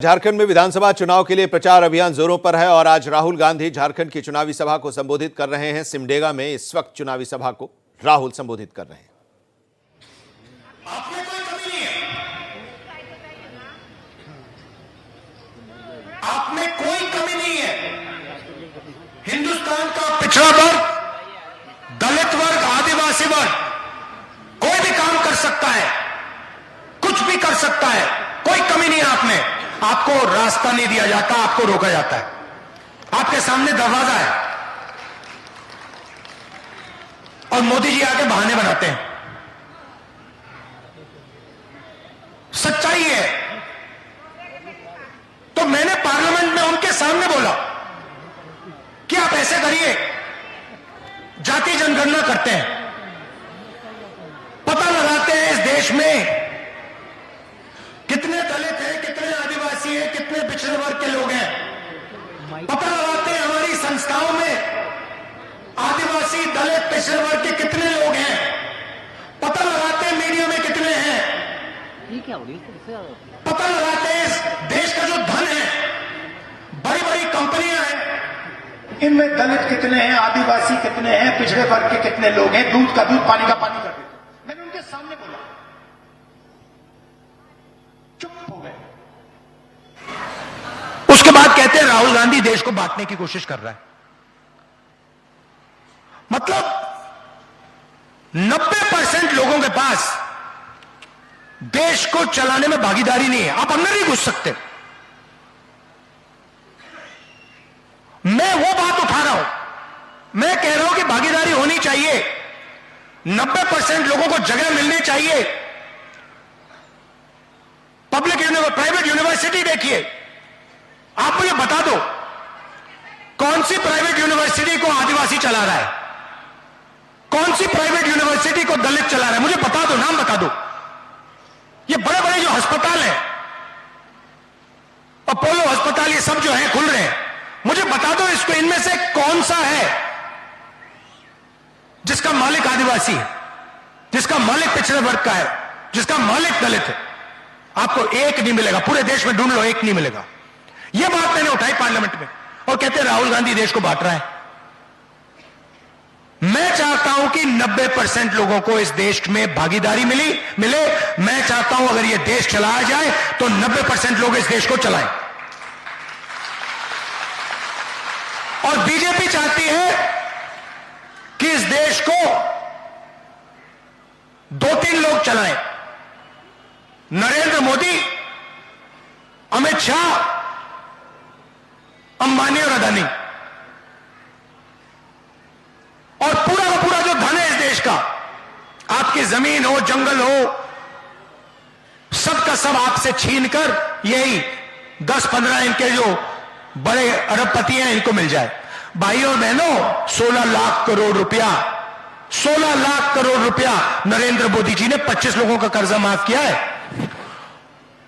झारखंड में विधानसभा चुनाव के लिए प्रचार अभियान जोरों पर है और आज राहुल गांधी झारखंड की चुनावी सभा को संबोधित कर रहे हैं। सिमडेगा में इस वक्त चुनावी सभा को राहुल संबोधित कर रहे हैं। आप में कोई कमी नहीं है, आप में कोई कमी नहीं है। हिंदुस्तान का पिछड़ा वर्ग, दलित वर्ग, आदिवासी वर्ग कोई भी काम कर सकता है, कुछ भी कर सकता है, कोई कमी नहीं है आप में। आपको रास्ता नहीं दिया जाता, आपको रोका जाता है। आपके सामने दरवाजा है और मोदी जी आके बहाने बनाते हैं। सच्चाई है। तो मैंने पार्लियामेंट में उनके सामने बोला कि आप ऐसे करिए, जाति जनगणना करते हैं, पता लगाते हैं इस देश में कितने दलित हैं, कितने आदिवासी हैं, कितने पिछड़े वर्ग के लोग हैं। पता लगाते हैं हमारी संस्थाओं में आदिवासी, दलित, पिछड़े वर्ग के कितने लोग हैं। पता लगाते हैं मीडिया में कितने हैं। पता लगाते हैं इस देश का जो धन है, बड़ी बड़ी कंपनियां हैं, इनमें दलित कितने हैं, आदिवासी कितने हैं, पिछड़े वर्ग के कितने लोग हैं। दूध का दूध, पानी का पानी कर देते। मैंने उनके सामने बोला, चुप हो गए। उसके बाद कहते हैं राहुल गांधी देश को बांटने की कोशिश कर रहा है। मतलब 90% लोगों के पास देश को चलाने में भागीदारी नहीं है। आप अंदर नहीं घुस सकते। मैं वो बात उठा रहा हूं, मैं कह रहा हूं कि भागीदारी होनी चाहिए, 90% लोगों को जगह मिलनी चाहिए। पब्लिक प्राइवेट यूनिवर्सिटी देखिए, आप मुझे बता दो कौन सी प्राइवेट यूनिवर्सिटी को आदिवासी चला रहा है, कौन सी प्राइवेट यूनिवर्सिटी को दलित चला रहा है। मुझे बता दो, नाम बता दो। ये बड़े बड़े जो अस्पताल हैं, अपोलो अस्पताल, ये सब जो है खुल रहे हैं, मुझे बता दो इसको इनमें से कौन सा है जिसका मालिक आदिवासी है, जिसका मालिक पिछड़े वर्ग का है, जिसका मालिक दलित है। आपको एक नहीं मिलेगा, पूरे देश में ढूंढ लो, एक नहीं मिलेगा। यह बात मैंने उठाई पार्लियामेंट में और कहते हैं राहुल गांधी देश को बांट रहा है। मैं चाहता हूं कि 90% लोगों को इस देश में भागीदारी मिले। मैं चाहता हूं अगर यह देश चलाया जाए तो 90% लोग इस देश को चलाएं। और बीजेपी चाहती है कि इस देश को 2-3 लोग चलाएं, नरेंद्र मोदी, अमित शाह, अंबानी और अदानी। और पूरा का पूरा जो धन है इस देश का, आपकी जमीन हो, जंगल हो, सबका सब आपसे छीनकर यही 10-15 इनके जो बड़े अरबपति हैं इनको मिल जाए। भाई और बहनों, 16 लाख करोड़ रुपया, 16 लाख करोड़ रुपया नरेंद्र मोदी जी ने 25 लोगों का कर्जा माफ किया है।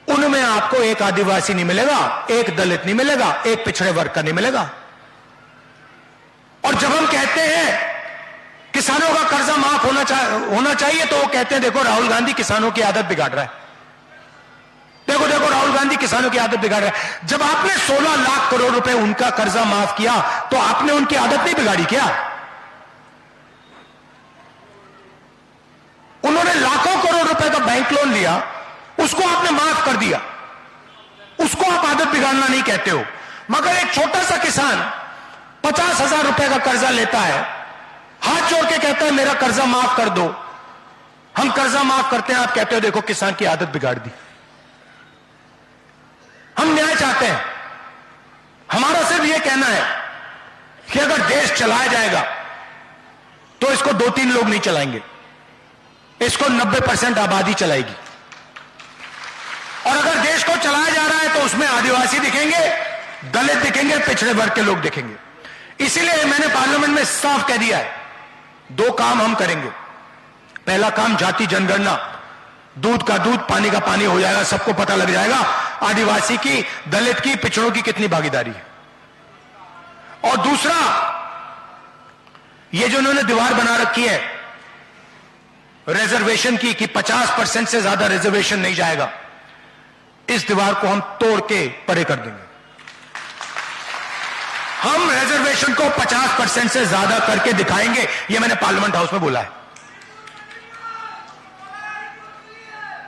उनमें आपको एक आदिवासी नहीं मिलेगा, एक दलित नहीं मिलेगा, एक पिछड़े वर्ग का नहीं मिलेगा। और जब हम कहते हैं किसानों का कर्जा माफ होना चाहिए, तो वो कहते हैं देखो राहुल गांधी किसानों की आदत बिगाड़ रहा है, देखो देखो राहुल गांधी किसानों की आदत बिगाड़ रहा है। जब आपने 16 लाख करोड़ रुपए उनका कर्जा माफ किया तो आपने उनकी आदत नहीं बिगाड़ी क्या? उन्होंने लाखों करोड़ रुपए का बैंक लोन लिया, उसको आपने माफ कर दिया, उसको आप आदत बिगाड़ना नहीं कहते हो। मगर एक छोटा सा किसान 50,000 रुपए का कर्जा लेता है, हाथ जोड़ के कहता है मेरा कर्जा माफ कर दो, हम कर्जा माफ करते हैं, आप कहते हो देखो किसान की आदत बिगाड़ दी। हम न्याय चाहते हैं। हमारा सिर्फ यह कहना है कि अगर देश चलाया जाएगा तो इसको 2-3 लोग नहीं चलाएंगे, इसको 90% आबादी चलाएगी। और अगर देश को चलाया जा रहा है तो उसमें आदिवासी दिखेंगे, दलित दिखेंगे, पिछड़े वर्ग के लोग दिखेंगे। इसीलिए मैंने पार्लियामेंट में साफ कह दिया है, 2 काम हम करेंगे। पहला काम जाति जनगणना, दूध का दूध, पानी का पानी हो जाएगा, सबको पता लग जाएगा आदिवासी की, दलित की, पिछड़ों की कितनी भागीदारी है। और दूसरा, ये जो उन्होंने दीवार बना रखी है रिजर्वेशन की कि 50% से ज्यादा रिजर्वेशन नहीं जाएगा, इस दीवार को हम तोड़ के परे कर देंगे। हम रिजर्वेशन को 50% से ज्यादा करके दिखाएंगे, यह मैंने पार्लियामेंट हाउस में बोला है।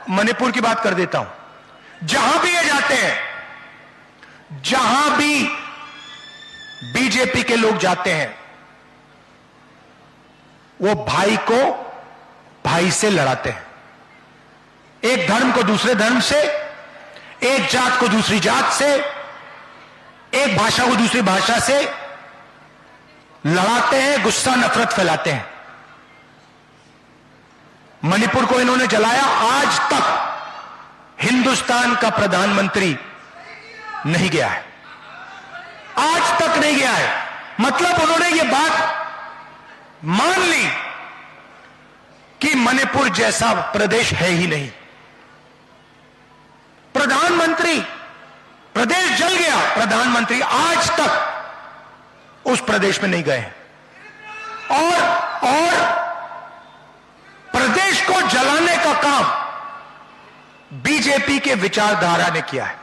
मणिपुर की बात कर देता हूं। जहां भी ये जाते हैं, जहां भी बीजेपी के लोग जाते हैं, वो भाई को भाई से लड़ाते हैं। एक धर्म को दूसरे धर्म से, एक जात को दूसरी जात से, एक भाषा को दूसरी भाषा से लड़ाते हैं, गुस्सा नफरत फैलाते हैं। मणिपुर को इन्होंने जलाया। आज तक हिंदुस्तान का प्रधानमंत्री नहीं गया है, आज तक नहीं गया है। मतलब उन्होंने ये बात मान ली कि मणिपुर जैसा प्रदेश है ही नहीं। प्रधानमंत्री, प्रदेश जल गया, प्रधानमंत्री आज तक उस प्रदेश में नहीं गए हैं। और प्रदेश को जलाने का काम बीजेपी के विचारधारा ने किया है।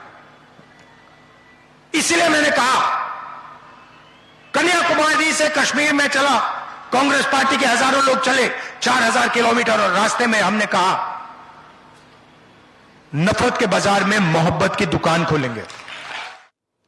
इसलिए मैंने कहा, कन्याकुमारी से कश्मीर में चला, कांग्रेस पार्टी के हजारों लोग चले 4000 किलोमीटर, और रास्ते में हमने कहा नफरत के बाजार में मोहब्बत की दुकान खोलेंगे।